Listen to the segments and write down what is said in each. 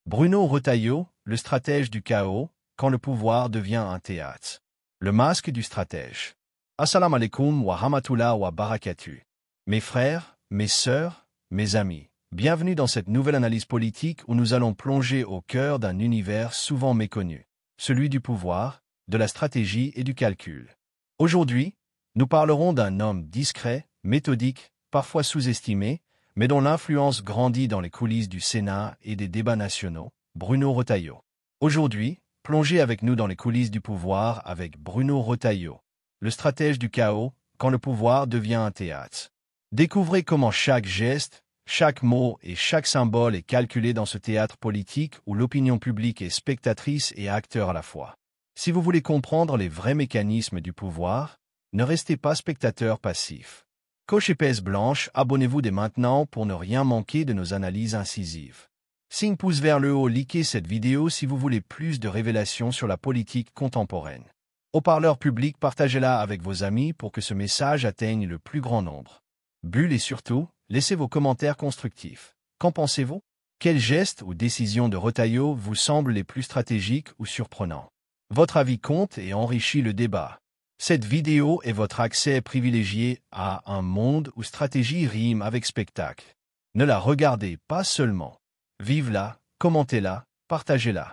Bruno Retailleau, le stratège du chaos, quand le pouvoir devient un théâtre. Le masque du stratège. Assalamu alaikum wa rahmatullah wa barakatuh. Mes frères, mes sœurs, mes amis, bienvenue dans cette nouvelle analyse politique où nous allons plonger au cœur d'un univers souvent méconnu, celui du pouvoir, de la stratégie et du calcul. Aujourd'hui, nous parlerons d'un homme discret, méthodique, parfois sous-estimé, mais dont l'influence grandit dans les coulisses du Sénat et des débats nationaux, Bruno Retailleau. Aujourd'hui, plongez avec nous dans les coulisses du pouvoir avec Bruno Retailleau, le stratège du chaos, quand le pouvoir devient un théâtre. Découvrez comment chaque geste, chaque mot et chaque symbole est calculé dans ce théâtre politique où l'opinion publique est spectatrice et acteur à la fois. Si vous voulez comprendre les vrais mécanismes du pouvoir, ne restez pas spectateur passif. Coche épaisse blanche, abonnez-vous dès maintenant pour ne rien manquer de nos analyses incisives. Signe pouce vers le haut, likez cette vidéo si vous voulez plus de révélations sur la politique contemporaine. Haut-parleur public, partagez-la avec vos amis pour que ce message atteigne le plus grand nombre. Bulle et surtout, laissez vos commentaires constructifs. Qu'en pensez-vous? Quels gestes ou décisions de Retailleau vous semblent les plus stratégiques ou surprenants? Votre avis compte et enrichit le débat. Cette vidéo est votre accès privilégié à un monde où stratégie rime avec spectacle. Ne la regardez pas seulement. Vive-la, commentez-la, partagez-la.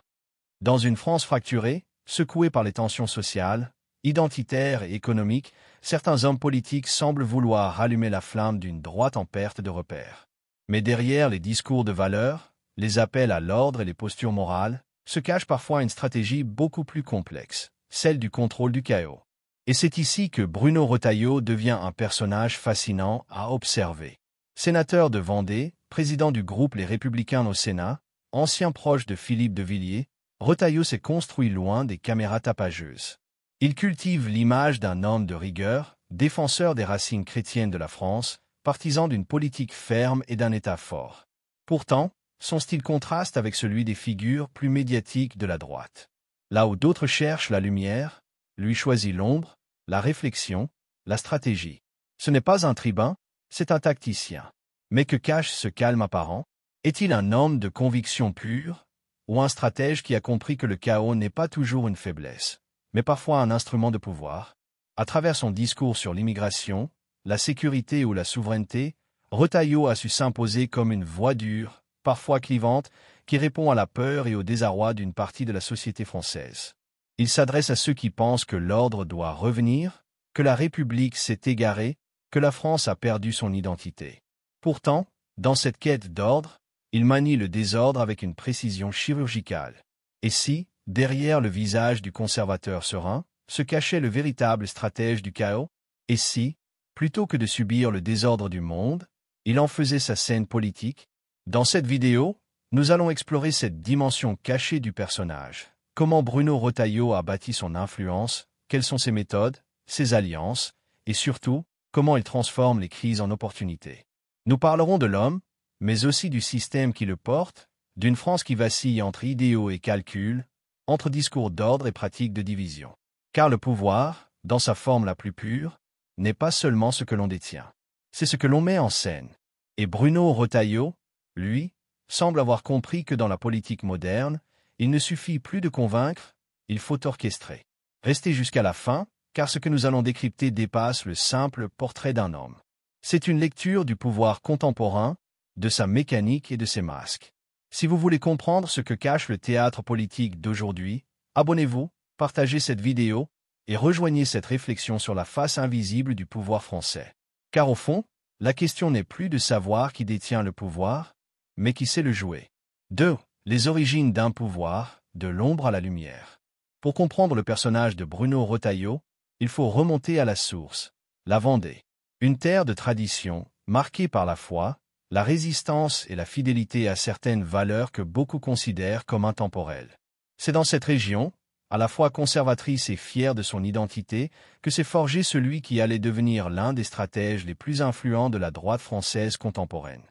Dans une France fracturée, secouée par les tensions sociales, identitaires et économiques, certains hommes politiques semblent vouloir rallumer la flamme d'une droite en perte de repères. Mais derrière les discours de valeur, les appels à l'ordre et les postures morales, se cache parfois une stratégie beaucoup plus complexe, celle du contrôle du chaos. Et c'est ici que Bruno Retailleau devient un personnage fascinant à observer. Sénateur de Vendée, président du groupe Les Républicains au Sénat, ancien proche de Philippe de Villiers, Retailleau s'est construit loin des caméras tapageuses. Il cultive l'image d'un homme de rigueur, défenseur des racines chrétiennes de la France, partisan d'une politique ferme et d'un État fort. Pourtant, son style contraste avec celui des figures plus médiatiques de la droite. Là où d'autres cherchent la lumière, lui choisit l'ombre, la réflexion, la stratégie. Ce n'est pas un tribun, c'est un tacticien. Mais que cache ce calme apparent? Est-il un homme de conviction pure, ou un stratège qui a compris que le chaos n'est pas toujours une faiblesse, mais parfois un instrument de pouvoir? À travers son discours sur l'immigration, la sécurité ou la souveraineté, Retailleau a su s'imposer comme une voix dure, parfois clivante, qui répond à la peur et au désarroi d'une partie de la société française. Il s'adresse à ceux qui pensent que l'ordre doit revenir, que la République s'est égarée, que la France a perdu son identité. Pourtant, dans cette quête d'ordre, il manie le désordre avec une précision chirurgicale. Et si, derrière le visage du conservateur serein, se cachait le véritable stratège du chaos? Et si, plutôt que de subir le désordre du monde, il en faisait sa scène politique? Dans cette vidéo, nous allons explorer cette dimension cachée du personnage. Comment Bruno Retailleau a bâti son influence, quelles sont ses méthodes, ses alliances, et surtout, comment il transforme les crises en opportunités. Nous parlerons de l'homme, mais aussi du système qui le porte, d'une France qui vacille entre idéaux et calculs, entre discours d'ordre et pratiques de division. Car le pouvoir, dans sa forme la plus pure, n'est pas seulement ce que l'on détient. C'est ce que l'on met en scène. Et Bruno Retailleau, lui, semble avoir compris que dans la politique moderne, il ne suffit plus de convaincre, il faut orchestrer. Restez jusqu'à la fin, car ce que nous allons décrypter dépasse le simple portrait d'un homme. C'est une lecture du pouvoir contemporain, de sa mécanique et de ses masques. Si vous voulez comprendre ce que cache le théâtre politique d'aujourd'hui, abonnez-vous, partagez cette vidéo et rejoignez cette réflexion sur la face invisible du pouvoir français. Car au fond, la question n'est plus de savoir qui détient le pouvoir, mais qui sait le jouer. 2. Les origines d'un pouvoir, de l'ombre à la lumière. Pour comprendre le personnage de Bruno Retailleau, il faut remonter à la source, la Vendée. Une terre de tradition, marquée par la foi, la résistance et la fidélité à certaines valeurs que beaucoup considèrent comme intemporelles. C'est dans cette région, à la fois conservatrice et fière de son identité, que s'est forgé celui qui allait devenir l'un des stratèges les plus influents de la droite française contemporaine.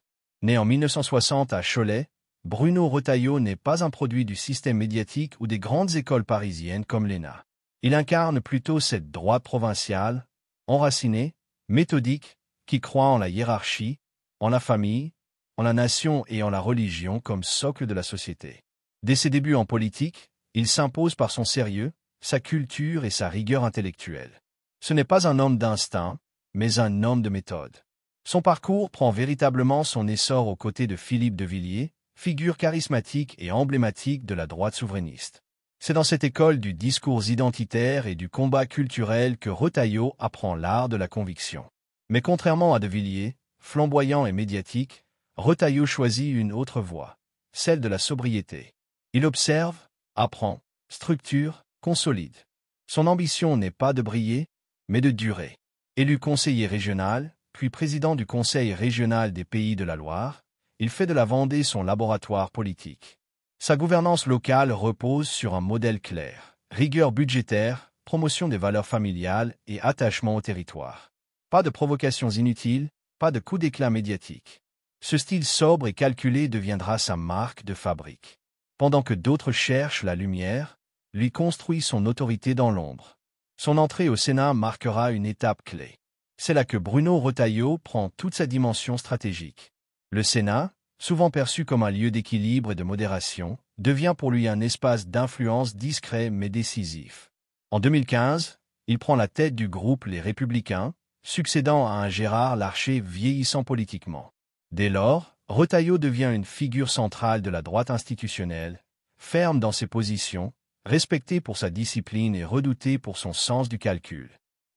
Né en 1960 à Cholet, Bruno Retailleau n'est pas un produit du système médiatique ou des grandes écoles parisiennes comme l'ENA. Il incarne plutôt cette droite provinciale, enracinée, méthodique, qui croit en la hiérarchie, en la famille, en la nation et en la religion comme socle de la société. Dès ses débuts en politique, il s'impose par son sérieux, sa culture et sa rigueur intellectuelle. Ce n'est pas un homme d'instinct, mais un homme de méthode. Son parcours prend véritablement son essor aux côtés de Philippe de Villiers, figure charismatique et emblématique de la droite souverainiste. C'est dans cette école du discours identitaire et du combat culturel que Retailleau apprend l'art de la conviction. Mais contrairement à de Villiers, flamboyant et médiatique, Retailleau choisit une autre voie, celle de la sobriété. Il observe, apprend, structure, consolide. Son ambition n'est pas de briller, mais de durer. Élu conseiller régional, puis président du Conseil régional des Pays de la Loire, il fait de la Vendée son laboratoire politique. Sa gouvernance locale repose sur un modèle clair, rigueur budgétaire, promotion des valeurs familiales et attachement au territoire. Pas de provocations inutiles, pas de coups d'éclat médiatiques. Ce style sobre et calculé deviendra sa marque de fabrique. Pendant que d'autres cherchent la lumière, lui construit son autorité dans l'ombre. Son entrée au Sénat marquera une étape clé. C'est là que Bruno Retailleau prend toute sa dimension stratégique. Le Sénat, souvent perçu comme un lieu d'équilibre et de modération, devient pour lui un espace d'influence discret mais décisif. En 2015, il prend la tête du groupe Les Républicains, succédant à un Gérard Larcher vieillissant politiquement. Dès lors, Retailleau devient une figure centrale de la droite institutionnelle, ferme dans ses positions, respecté pour sa discipline et redouté pour son sens du calcul.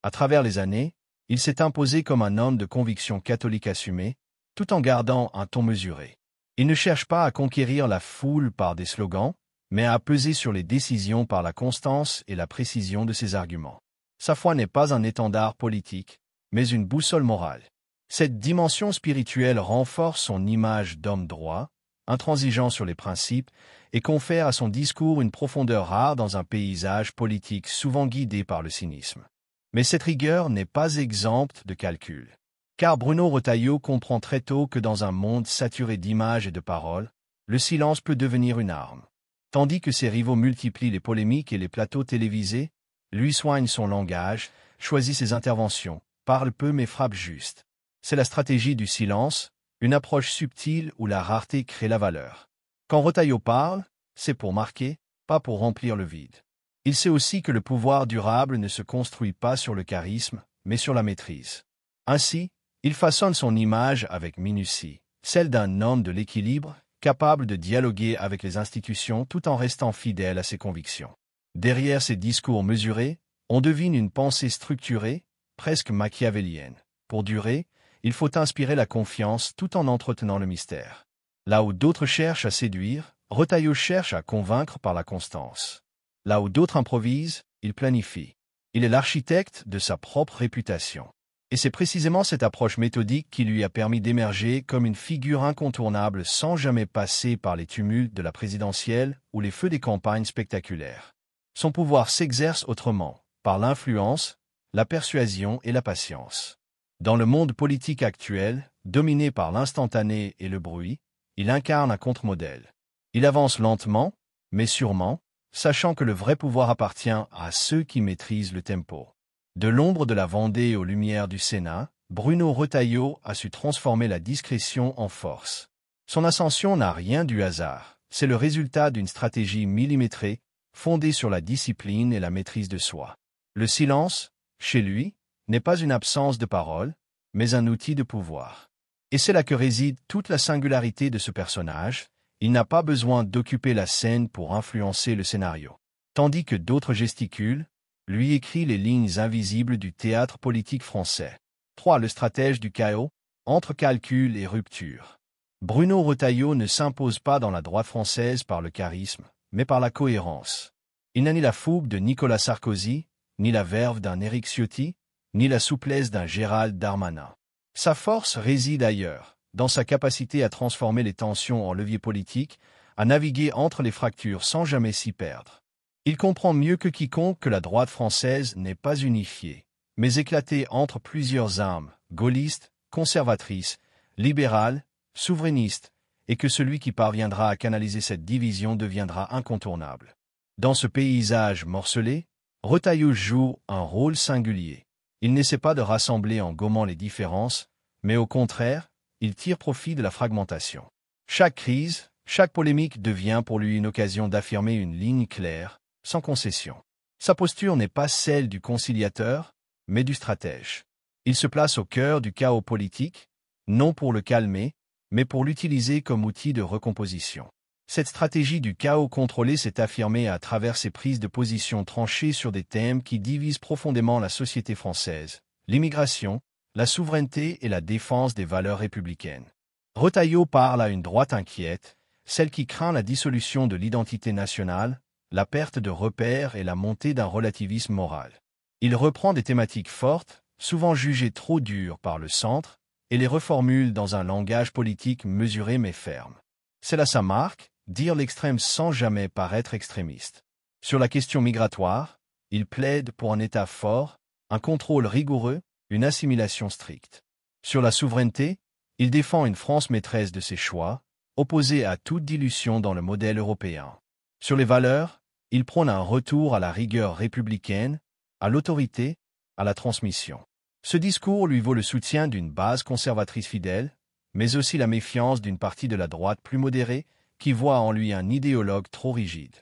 À travers les années, il s'est imposé comme un homme de conviction catholique assumé, tout en gardant un ton mesuré. Il ne cherche pas à conquérir la foule par des slogans, mais à peser sur les décisions par la constance et la précision de ses arguments. Sa foi n'est pas un étendard politique, mais une boussole morale. Cette dimension spirituelle renforce son image d'homme droit, intransigeant sur les principes, et confère à son discours une profondeur rare dans un paysage politique souvent guidé par le cynisme. Mais cette rigueur n'est pas exempte de calcul. Car Bruno Retailleau comprend très tôt que dans un monde saturé d'images et de paroles, le silence peut devenir une arme. Tandis que ses rivaux multiplient les polémiques et les plateaux télévisés, lui soigne son langage, choisit ses interventions, parle peu mais frappe juste. C'est la stratégie du silence, une approche subtile où la rareté crée la valeur. Quand Retailleau parle, c'est pour marquer, pas pour remplir le vide. Il sait aussi que le pouvoir durable ne se construit pas sur le charisme, mais sur la maîtrise. Ainsi, il façonne son image avec minutie, celle d'un homme de l'équilibre, capable de dialoguer avec les institutions tout en restant fidèle à ses convictions. Derrière ses discours mesurés, on devine une pensée structurée, presque machiavélienne. Pour durer, il faut inspirer la confiance tout en entretenant le mystère. Là où d'autres cherchent à séduire, Retailleau cherche à convaincre par la constance. Là où d'autres improvisent, il planifie. Il est l'architecte de sa propre réputation. Et c'est précisément cette approche méthodique qui lui a permis d'émerger comme une figure incontournable sans jamais passer par les tumultes de la présidentielle ou les feux des campagnes spectaculaires. Son pouvoir s'exerce autrement, par l'influence, la persuasion et la patience. Dans le monde politique actuel, dominé par l'instantané et le bruit, il incarne un contre-modèle. Il avance lentement, mais sûrement, sachant que le vrai pouvoir appartient à ceux qui maîtrisent le tempo. De l'ombre de la Vendée aux lumières du Sénat, Bruno Retailleau a su transformer la discrétion en force. Son ascension n'a rien du hasard, c'est le résultat d'une stratégie millimétrée, fondée sur la discipline et la maîtrise de soi. Le silence, chez lui, n'est pas une absence de parole, mais un outil de pouvoir. Et c'est là que réside toute la singularité de ce personnage. Il n'a pas besoin d'occuper la scène pour influencer le scénario. Tandis que d'autres gesticulent, lui écrit les lignes invisibles du théâtre politique français. 3. Le stratège du chaos, entre calcul et rupture. Bruno Retailleau ne s'impose pas dans la droite française par le charisme, mais par la cohérence. Il n'a ni la fougue de Nicolas Sarkozy, ni la verve d'un Éric Ciotti, ni la souplesse d'un Gérald Darmanin. Sa force réside ailleurs, dans sa capacité à transformer les tensions en levier politique, à naviguer entre les fractures sans jamais s'y perdre. Il comprend mieux que quiconque que la droite française n'est pas unifiée, mais éclatée entre plusieurs âmes, gaullistes, conservatrices, libérales, souverainistes, et que celui qui parviendra à canaliser cette division deviendra incontournable. Dans ce paysage morcelé, Retailleau joue un rôle singulier. Il n'essaie pas de rassembler en gommant les différences, mais au contraire, il tire profit de la fragmentation. Chaque crise, Chaque polémique devient pour lui une occasion d'affirmer une ligne claire, sans concession. Sa posture n'est pas celle du conciliateur, mais du stratège. Il se place au cœur du chaos politique, non pour le calmer, mais pour l'utiliser comme outil de recomposition. Cette stratégie du chaos contrôlé s'est affirmée à travers ses prises de position tranchées sur des thèmes qui divisent profondément la société française: l'immigration, la souveraineté et la défense des valeurs républicaines. Retailleau parle à une droite inquiète, celle qui craint la dissolution de l'identité nationale, la perte de repères et la montée d'un relativisme moral. Il reprend des thématiques fortes, souvent jugées trop dures par le centre, et les reformule dans un langage politique mesuré mais ferme. C'est là sa marque, dire l'extrême sans jamais paraître extrémiste. Sur la question migratoire, il plaide pour un État fort, un contrôle rigoureux, une assimilation stricte. Sur la souveraineté, il défend une France maîtresse de ses choix, opposée à toute dilution dans le modèle européen. Sur les valeurs, il prône un retour à la rigueur républicaine, à l'autorité, à la transmission. Ce discours lui vaut le soutien d'une base conservatrice fidèle, mais aussi la méfiance d'une partie de la droite plus modérée, qui voit en lui un idéologue trop rigide.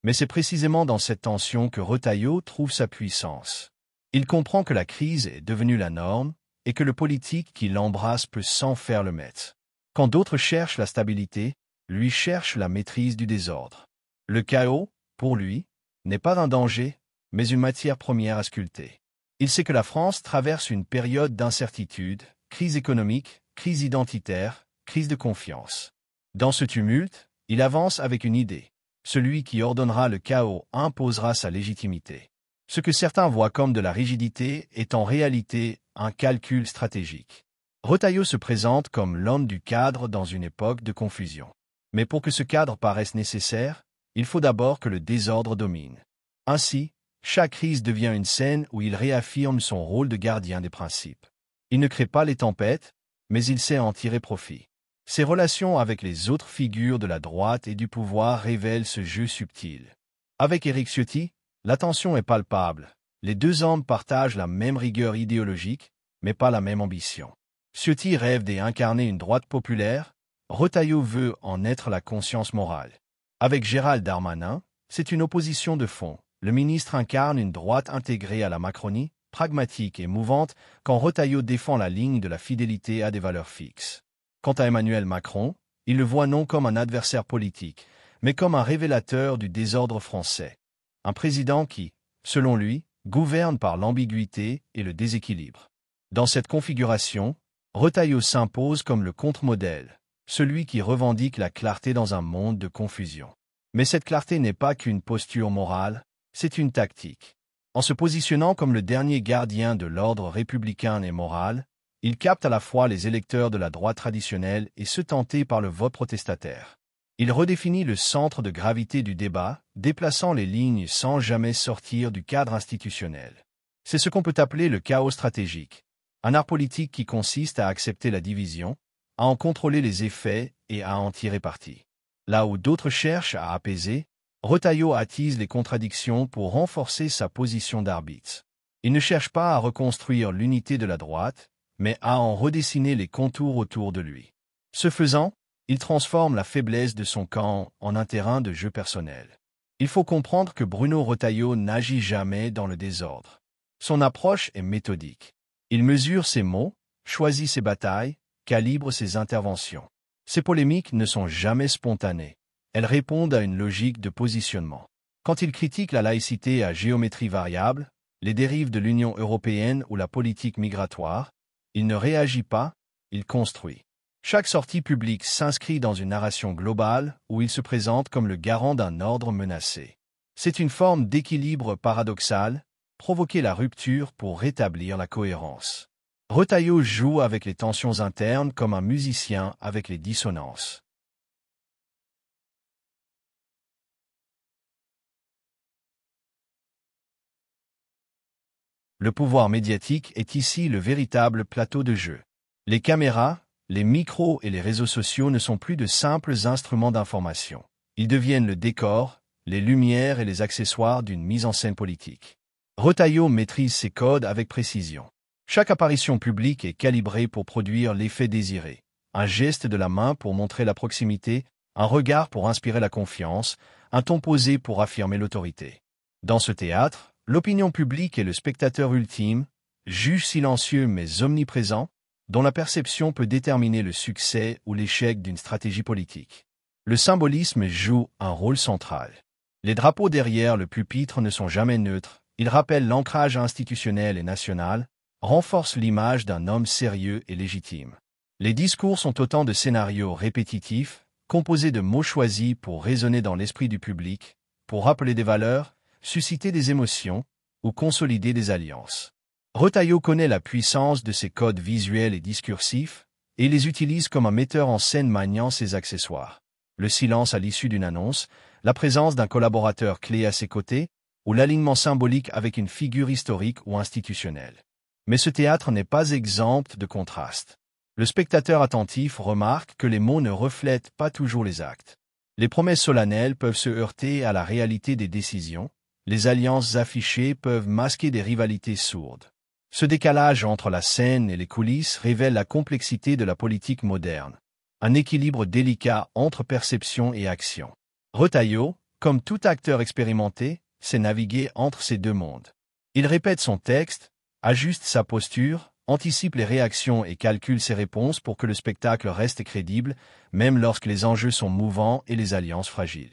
Mais c'est précisément dans cette tension que Retailleau trouve sa puissance. Il comprend que la crise est devenue la norme et que le politique qui l'embrasse peut s'en faire le maître. Quand d'autres cherchent la stabilité, lui cherche la maîtrise du désordre. Le chaos, pour lui, n'est pas un danger, mais une matière première à sculpter. Il sait que la France traverse une période d'incertitude, crise économique, crise identitaire, crise de confiance. Dans ce tumulte, il avance avec une idée. Celui qui ordonnera le chaos imposera sa légitimité. Ce que certains voient comme de la rigidité est en réalité un calcul stratégique. Retailleau se présente comme l'homme du cadre dans une époque de confusion. Mais pour que ce cadre paraisse nécessaire, il faut d'abord que le désordre domine. Ainsi, chaque crise devient une scène où il réaffirme son rôle de gardien des principes. Il ne crée pas les tempêtes, mais il sait en tirer profit. Ses relations avec les autres figures de la droite et du pouvoir révèlent ce jeu subtil. Avec Éric Ciotti, la tension est palpable. Les deux hommes partagent la même rigueur idéologique, mais pas la même ambition. Ciotti rêve d'incarner une droite populaire, Retailleau veut en être la conscience morale. Avec Gérald Darmanin, c'est une opposition de fond. Le ministre incarne une droite intégrée à la Macronie, pragmatique et mouvante, quand Retailleau défend la ligne de la fidélité à des valeurs fixes. Quant à Emmanuel Macron, il le voit non comme un adversaire politique, mais comme un révélateur du désordre français. Un président qui, selon lui, gouverne par l'ambiguïté et le déséquilibre. Dans cette configuration, Retailleau s'impose comme le contre-modèle, celui qui revendique la clarté dans un monde de confusion. Mais cette clarté n'est pas qu'une posture morale, c'est une tactique. En se positionnant comme le dernier gardien de l'ordre républicain et moral, il capte à la fois les électeurs de la droite traditionnelle et ceux tentés par le vote protestataire. Il redéfinit le centre de gravité du débat, déplaçant les lignes sans jamais sortir du cadre institutionnel. C'est ce qu'on peut appeler le chaos stratégique, un art politique qui consiste à accepter la division, à en contrôler les effets et à en tirer parti. Là où d'autres cherchent à apaiser, Retailleau attise les contradictions pour renforcer sa position d'arbitre. Il ne cherche pas à reconstruire l'unité de la droite, mais à en redessiner les contours autour de lui. Ce faisant, il transforme la faiblesse de son camp en un terrain de jeu personnel. Il faut comprendre que Bruno Retailleau n'agit jamais dans le désordre. Son approche est méthodique. Il mesure ses mots, choisit ses batailles, calibre ses interventions. Ses polémiques ne sont jamais spontanées. Elles répondent à une logique de positionnement. Quand il critique la laïcité à géométrie variable, les dérives de l'Union européenne ou la politique migratoire, il ne réagit pas, il construit. Chaque sortie publique s'inscrit dans une narration globale où il se présente comme le garant d'un ordre menacé. C'est une forme d'équilibre paradoxal, provoquer la rupture pour rétablir la cohérence. Retailleau joue avec les tensions internes comme un musicien avec les dissonances. Le pouvoir médiatique est ici le véritable plateau de jeu. Les caméras, les micros et les réseaux sociaux ne sont plus de simples instruments d'information. Ils deviennent le décor, les lumières et les accessoires d'une mise en scène politique. Retailleau maîtrise ses codes avec précision. Chaque apparition publique est calibrée pour produire l'effet désiré. Un geste de la main pour montrer la proximité, un regard pour inspirer la confiance, un ton posé pour affirmer l'autorité. Dans ce théâtre, l'opinion publique est le spectateur ultime, juge silencieux mais omniprésent, dont la perception peut déterminer le succès ou l'échec d'une stratégie politique. Le symbolisme joue un rôle central. Les drapeaux derrière le pupitre ne sont jamais neutres, ils rappellent l'ancrage institutionnel et national, renforcent l'image d'un homme sérieux et légitime. Les discours sont autant de scénarios répétitifs, composés de mots choisis pour résonner dans l'esprit du public, pour rappeler des valeurs, susciter des émotions ou consolider des alliances. Retailleau connaît la puissance de ses codes visuels et discursifs et les utilise comme un metteur en scène maniant ses accessoires. Le silence à l'issue d'une annonce, la présence d'un collaborateur clé à ses côtés ou l'alignement symbolique avec une figure historique ou institutionnelle. Mais ce théâtre n'est pas exempt de contrastes. Le spectateur attentif remarque que les mots ne reflètent pas toujours les actes. Les promesses solennelles peuvent se heurter à la réalité des décisions, les alliances affichées peuvent masquer des rivalités sourdes. Ce décalage entre la scène et les coulisses révèle la complexité de la politique moderne, un équilibre délicat entre perception et action. Retailleau, comme tout acteur expérimenté, sait naviguer entre ces deux mondes. Il répète son texte, ajuste sa posture, anticipe les réactions et calcule ses réponses pour que le spectacle reste crédible, même lorsque les enjeux sont mouvants et les alliances fragiles.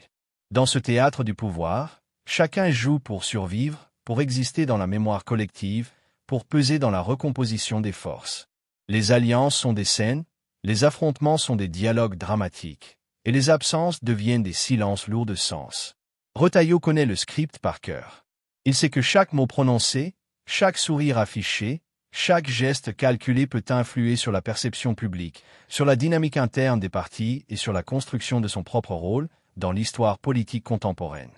Dans ce théâtre du pouvoir, chacun joue pour survivre, pour exister dans la mémoire collective, pour peser dans la recomposition des forces. Les alliances sont des scènes, les affrontements sont des dialogues dramatiques, et les absences deviennent des silences lourds de sens. Retailleau connaît le script par cœur. Il sait que chaque mot prononcé, chaque sourire affiché, chaque geste calculé peut influer sur la perception publique, sur la dynamique interne des partis et sur la construction de son propre rôle dans l'histoire politique contemporaine.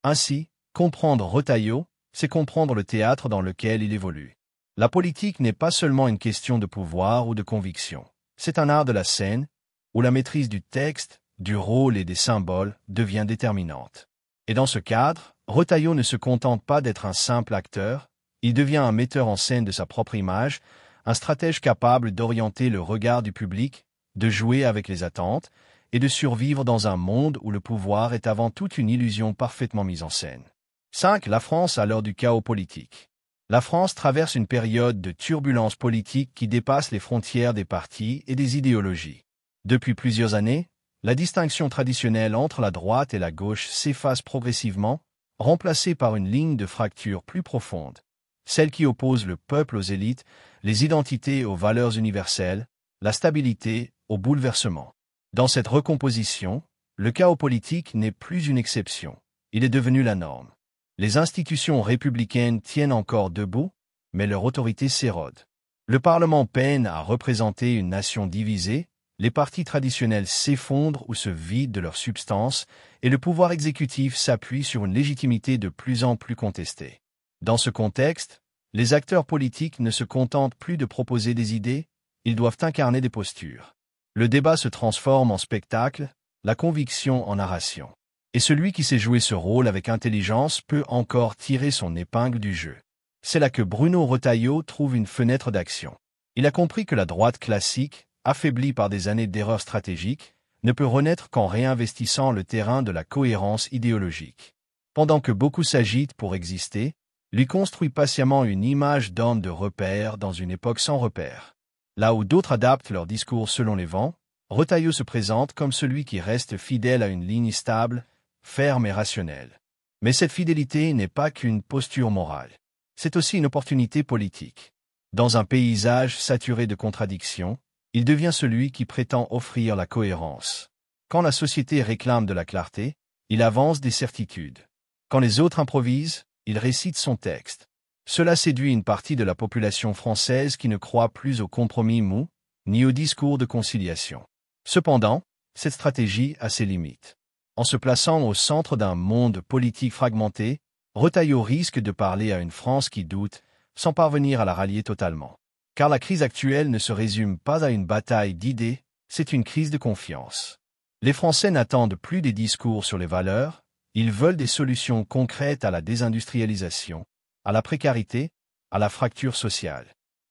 Ainsi, comprendre Retailleau, c'est comprendre le théâtre dans lequel il évolue. La politique n'est pas seulement une question de pouvoir ou de conviction. C'est un art de la scène, où la maîtrise du texte, du rôle et des symboles devient déterminante. Et dans ce cadre, Retailleau ne se contente pas d'être un simple acteur, il devient un metteur en scène de sa propre image, un stratège capable d'orienter le regard du public, de jouer avec les attentes, et de survivre dans un monde où le pouvoir est avant tout une illusion parfaitement mise en scène. 5. La France à l'heure du chaos politique. La France traverse une période de turbulence politique qui dépasse les frontières des partis et des idéologies. Depuis plusieurs années, la distinction traditionnelle entre la droite et la gauche s'efface progressivement, remplacée par une ligne de fracture plus profonde, celle qui oppose le peuple aux élites, les identités aux valeurs universelles, la stabilité au bouleversement. Dans cette recomposition, le chaos politique n'est plus une exception, il est devenu la norme. Les institutions républicaines tiennent encore debout, mais leur autorité s'érode. Le Parlement peine à représenter une nation divisée, les partis traditionnels s'effondrent ou se vident de leur substance, et le pouvoir exécutif s'appuie sur une légitimité de plus en plus contestée. Dans ce contexte, les acteurs politiques ne se contentent plus de proposer des idées, ils doivent incarner des postures. Le débat se transforme en spectacle, la conviction en narration. Et celui qui sait jouer ce rôle avec intelligence peut encore tirer son épingle du jeu. C'est là que Bruno Retailleau trouve une fenêtre d'action. Il a compris que la droite classique, affaiblie par des années d'erreurs stratégiques, ne peut renaître qu'en réinvestissant le terrain de la cohérence idéologique. Pendant que beaucoup s'agitent pour exister, lui construit patiemment une image d'homme de repère dans une époque sans repère. Là où d'autres adaptent leur discours selon les vents, Retailleau se présente comme celui qui reste fidèle à une ligne stable, ferme et rationnelle. Mais cette fidélité n'est pas qu'une posture morale. C'est aussi une opportunité politique. Dans un paysage saturé de contradictions, il devient celui qui prétend offrir la cohérence. Quand la société réclame de la clarté, il avance des certitudes. Quand les autres improvisent, il récite son texte. Cela séduit une partie de la population française qui ne croit plus aux compromis mous, ni aux discours de conciliation. Cependant, cette stratégie a ses limites. En se plaçant au centre d'un monde politique fragmenté, Retailleau risque de parler à une France qui doute, sans parvenir à la rallier totalement. Car la crise actuelle ne se résume pas à une bataille d'idées, c'est une crise de confiance. Les Français n'attendent plus des discours sur les valeurs, ils veulent des solutions concrètes à la désindustrialisation, à la précarité, à la fracture sociale.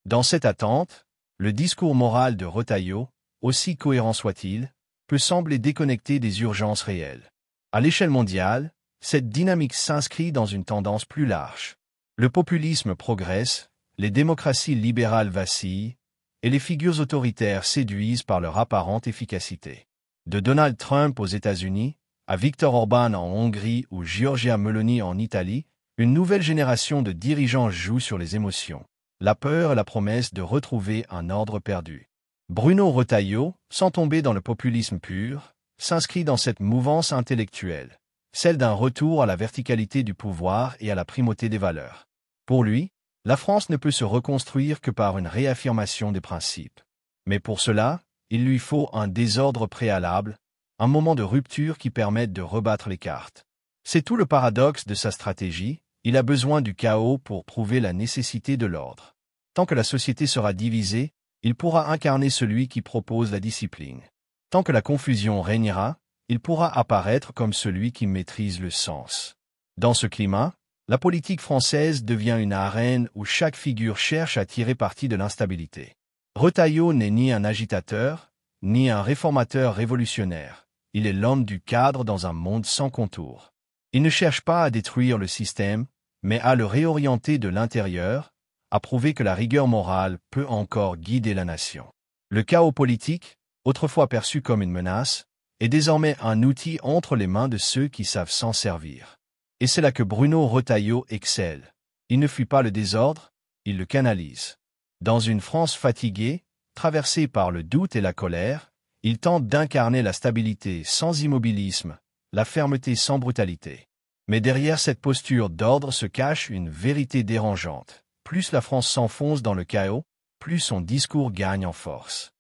Dans cette attente, le discours moral de Retailleau, aussi cohérent soit-il, peut sembler déconnectée des urgences réelles. À l'échelle mondiale, cette dynamique s'inscrit dans une tendance plus large. Le populisme progresse, les démocraties libérales vacillent, et les figures autoritaires séduisent par leur apparente efficacité. De Donald Trump aux États-Unis, à Viktor Orban en Hongrie ou Giorgia Meloni en Italie, une nouvelle génération de dirigeants joue sur les émotions, la peur et la promesse de retrouver un ordre perdu. Bruno Retailleau, sans tomber dans le populisme pur, s'inscrit dans cette mouvance intellectuelle, celle d'un retour à la verticalité du pouvoir et à la primauté des valeurs. Pour lui, la France ne peut se reconstruire que par une réaffirmation des principes. Mais pour cela, il lui faut un désordre préalable, un moment de rupture qui permette de rebattre les cartes. C'est tout le paradoxe de sa stratégie, il a besoin du chaos pour prouver la nécessité de l'ordre. Tant que la société sera divisée, il pourra incarner celui qui propose la discipline. Tant que la confusion régnera, il pourra apparaître comme celui qui maîtrise le sens. Dans ce climat, la politique française devient une arène où chaque figure cherche à tirer parti de l'instabilité. Retailleau n'est ni un agitateur, ni un réformateur révolutionnaire. Il est l'homme du cadre dans un monde sans contours. Il ne cherche pas à détruire le système, mais à le réorienter de l'intérieur, à prouver que la rigueur morale peut encore guider la nation. Le chaos politique, autrefois perçu comme une menace, est désormais un outil entre les mains de ceux qui savent s'en servir. Et c'est là que Bruno Retailleau excelle. Il ne fuit pas le désordre, il le canalise. Dans une France fatiguée, traversée par le doute et la colère, il tente d'incarner la stabilité sans immobilisme, la fermeté sans brutalité. Mais derrière cette posture d'ordre se cache une vérité dérangeante. Plus la France s'enfonce dans le chaos, plus son discours gagne en force.